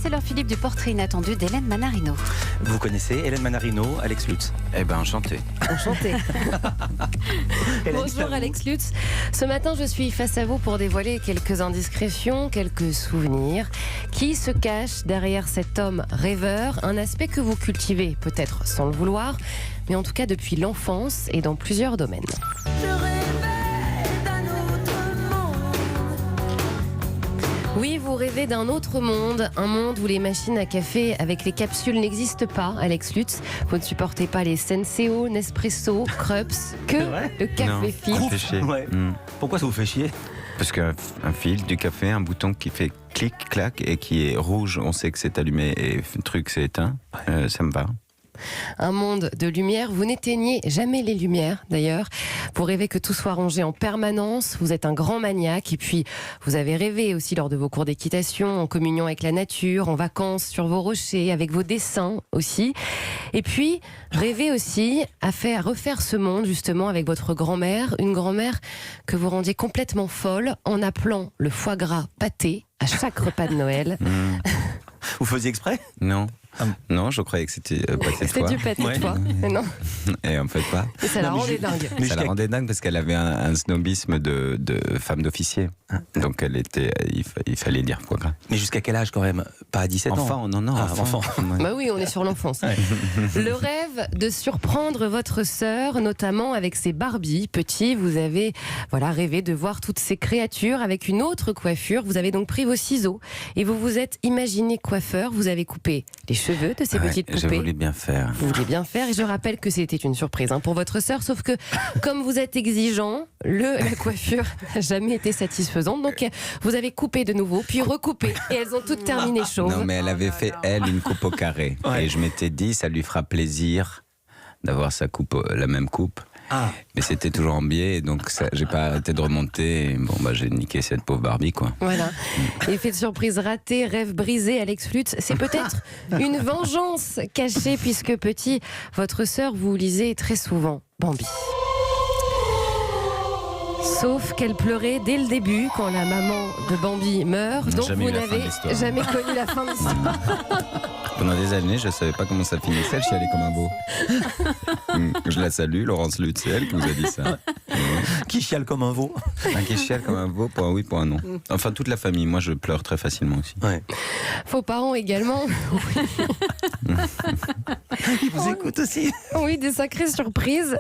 c'est l'heure, Philippe, du portrait inattendu d'Hélène Manarino. Vous connaissez Hélène Manarino, Alex Lutz? Eh ben, enchanté. Enchanté. Bonjour Alex Lutz. Ce matin, je suis face à vous pour dévoiler quelques indiscrétions, quelques souvenirs. Qui se cache derrière cet homme rêveur? Un aspect que vous cultivez, peut-être sans le vouloir, mais en tout cas depuis l'enfance et dans plusieurs domaines. Oui, vous rêvez d'un autre monde, un monde où les machines à café avec les capsules n'existent pas, Alex Lutz. Vous ne supportez pas les Senseo, Nespresso, Krups, que le café filtre. Ouais. Pourquoi ça vous fait chier? Parce qu'un fil, du café, un bouton qui fait clic, clac et qui est rouge, on sait que c'est allumé et le truc c'est éteint, ça me va. Un monde de lumière, vous n'éteignez jamais les lumières d'ailleurs. Vous rêvez que tout soit rangé en permanence, vous êtes un grand maniaque et puis vous avez rêvé aussi lors de vos cours d'équitation, en communion avec la nature, en vacances sur vos rochers, avec vos dessins aussi. Et puis rêvez aussi à refaire ce monde justement avec votre grand-mère, une grand-mère que vous rendiez complètement folle en appelant le foie gras pâté à chaque repas de Noël. Vous faisiez exprès? Non. Non, je croyais que c'était pâté de foie. C'était du pâté de foie, mais non. Et en fait pas. Et ça la rendait dingue. Ça la rendait dingue parce qu'elle avait un snobisme de femme d'officier. Donc il fallait dire foie gras. Mais jusqu'à quel âge quand même? Pas à 17 ans? Enfant, non, enfant. Bah oui, on est sur l'enfance. Ouais. Le rêve de surprendre votre sœur, notamment avec ses Barbies. Petit, vous avez rêvé de voir toutes ces créatures avec une autre coiffure. Vous avez donc pris vos ciseaux et vous vous êtes imaginé coiffeur. Vous avez coupé les cheveux de ces petites poupées. J'ai voulu bien faire. Vous vouliez bien faire et je rappelle que c'était une surprise pour votre sœur, sauf que comme vous êtes exigeant, la coiffure n'a jamais été satisfaisante, donc vous avez coupé de nouveau, puis recoupé et elles ont toutes terminé chauves. Non mais elle avait fait une coupe au carré et je m'étais dit ça lui fera plaisir d'avoir sa coupe, la même coupe. Mais c'était toujours en biais, donc j'ai pas arrêté de remonter. Bon, j'ai niqué cette pauvre Barbie, quoi. Voilà. Effet de surprise raté, rêve brisé, Alex Lutz. C'est peut-être une vengeance cachée, puisque petit, votre sœur vous lisait très souvent Bambi. Sauf qu'elle pleurait dès le début quand la maman de Bambi meurt, donc vous n'avez jamais connu la fin de l'histoire. Pendant des années, je ne savais pas comment ça finissait, elle chialait comme un veau. Je la salue, Laurence Lutz, c'est elle qui nous a dit ça. Qui chiale comme un veau? Qui chiale comme un veau, pour un oui, pour un non. Enfin, toute la famille, moi je pleure très facilement aussi. Ouais. Vos parents également. Ils vous écoutent aussi. Oui, des sacrées surprises.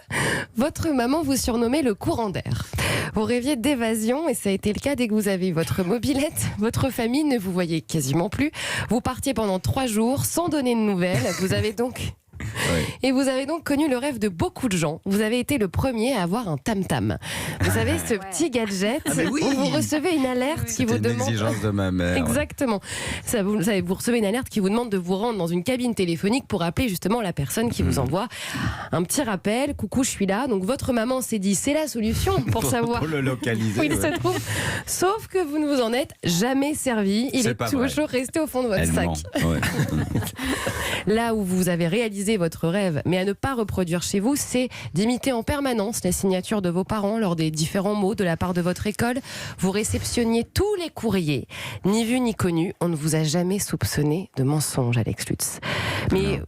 Votre maman vous surnommait le courant d'air. Vous rêviez d'évasion et ça a été le cas dès que vous avez votre mobilette. Votre famille ne vous voyait quasiment plus. Vous partiez pendant 3 jours sans donner de nouvelles. Vous avez donc... Et vous avez donc connu le rêve de beaucoup de gens. Vous avez été le premier à avoir un tam-tam. Vous savez, ce petit gadget où vous recevez une alerte qui vous demande... C'est une exigence de ma mère. Exactement. Vous recevez une alerte qui vous demande de vous rendre dans une cabine téléphonique pour appeler justement la personne qui vous envoie un petit rappel. Coucou, je suis là. Donc votre maman s'est dit, c'est la solution pour savoir pour le localiser. où il se trouve. Sauf que vous ne vous en êtes jamais servi. Il est toujours resté au fond de votre sac. Là où vous avez réalisé votre rêve, mais à ne pas reproduire chez vous, c'est d'imiter en permanence les signatures de vos parents lors des différents mots de la part de votre école. Vous réceptionniez tous les courriers. Ni vu ni connu, on ne vous a jamais soupçonné de mensonge, Alex Lutz. Mais...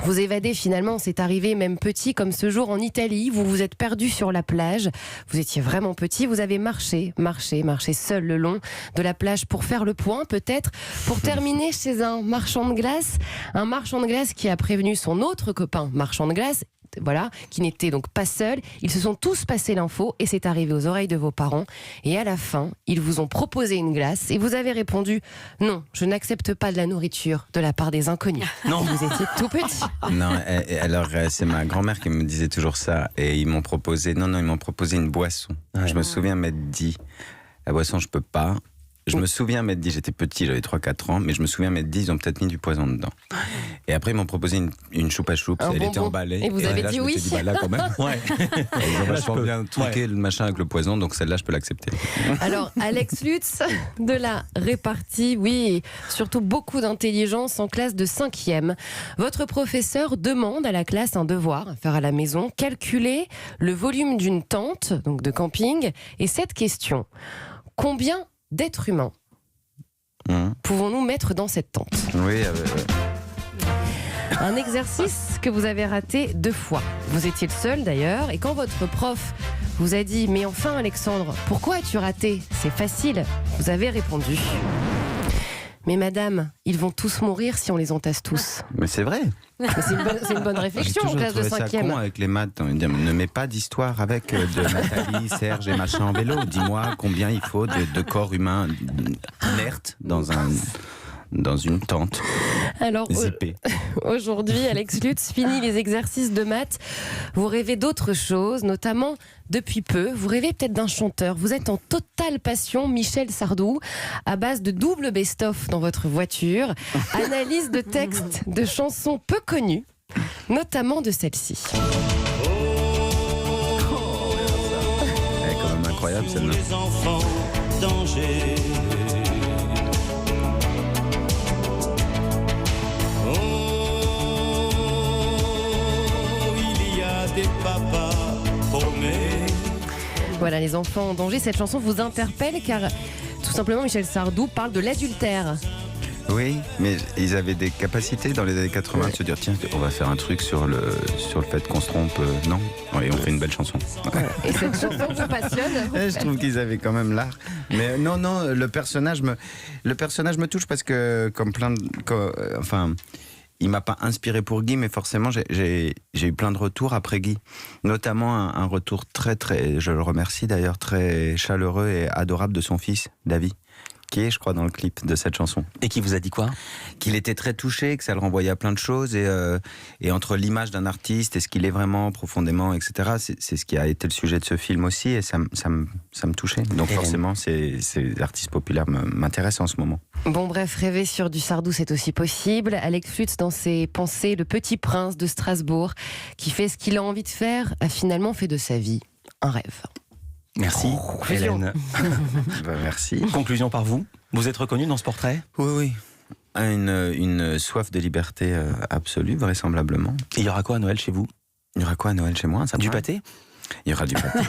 vous évadez finalement, c'est arrivé même petit comme ce jour en Italie, vous vous êtes perdu sur la plage, vous étiez vraiment petit, vous avez marché seul le long de la plage pour faire le point peut-être, pour terminer chez un marchand de glace qui a prévenu son autre copain marchand de glace, qui n'était donc pas seul. Ils se sont tous passé l'info et c'est arrivé aux oreilles de vos parents. Et à la fin, ils vous ont proposé une glace et vous avez répondu « Non, je n'accepte pas de la nourriture de la part des inconnus. » Non, vous étiez tout petit. Non, alors c'est ma grand-mère qui me disait toujours ça. Et ils m'ont proposé une boisson. Je me souviens m'être dit, la boisson, je peux pas. Je me souviens m'être dit, j'étais petit, j'avais 3-4 ans, mais je me souviens m'être dit, ils ont peut-être mis du poison dedans. Et après, ils m'ont proposé une choupa choups, elle était emballée. Et vous avez dit oui. Je me suis dit, là, quand même. Ils ont vachement bien truqué le machin avec le poison, donc celle-là, je peux l'accepter. Alors, Alex Lutz, de la répartie, oui, et surtout beaucoup d'intelligence en classe de 5e. Votre professeur demande à la classe un devoir à faire à la maison, calculer le volume d'une tente, donc de camping, et cette question, combien d'êtres humains pouvons-nous mettre dans cette tente? Oui, Un exercice que vous avez raté 2 fois. Vous étiez le seul d'ailleurs, et quand votre prof vous a dit « Mais enfin Alexandre, pourquoi as-tu raté? C'est facile », vous avez répondu « Mais madame, ils vont tous mourir si on les entasse tous. mais c'est vrai. » C'est une bonne J'ai réflexion en toujours classe de trouvé ça 5e. con avec les maths. On dit, ne mets pas d'histoire avec de Nathalie, Serge et machin en vélo. Dis-moi combien il faut de corps humains inertes dans une tente Alors zippée. aujourd'hui, Alex Lutz finit les exercices de maths. Vous rêvez d'autre chose, notamment depuis peu. Vous rêvez peut-être d'un chanteur. Vous êtes en totale passion Michel Sardou, à base de double best-of dans votre voiture. Analyse de textes de chansons peu connues, notamment de celle-ci. Elle est quand même incroyable celle-là. Les enfants d'Angers. Oh, il y a des papas paumés. Voilà, les enfants en danger. Cette chanson vous interpelle car tout simplement Michel Sardou parle de l'adultère. Oui, mais ils avaient des capacités dans les années 80 de se dire tiens, on va faire un truc sur le fait qu'on se trompe. Non, et on fait une belle chanson. Et cette chanson vous passionne? Je trouve qu'ils avaient quand même l'art. Mais non, le personnage me touche parce que enfin, il m'a pas inspiré pour Guy, mais forcément j'ai eu plein de retours après Guy, notamment un retour très très, je le remercie d'ailleurs, très chaleureux et adorable de son fils David, qui est, je crois, dans le clip de cette chanson. Et qui vous a dit quoi? Qu'il était très touché, que ça le renvoyait à plein de choses, et entre l'image d'un artiste et ce qu'il est vraiment profondément, etc., c'est ce qui a été le sujet de ce film aussi, et ça me touchait. Donc forcément, ces artistes populaires m'intéressent en ce moment. Bon bref, rêver sur du Sardou, c'est aussi possible. Alex Lutz, dans ses pensées, le petit prince de Strasbourg, qui fait ce qu'il a envie de faire, a finalement fait de sa vie un rêve. Merci, Hélène. Merci. Conclusion par vous. Vous êtes reconnue dans ce portrait? Oui. Une soif de liberté absolue, vraisemblablement. Et il y aura quoi à Noël chez vous? Il y aura quoi à Noël chez moi? Du pâté? Il y aura du pâté.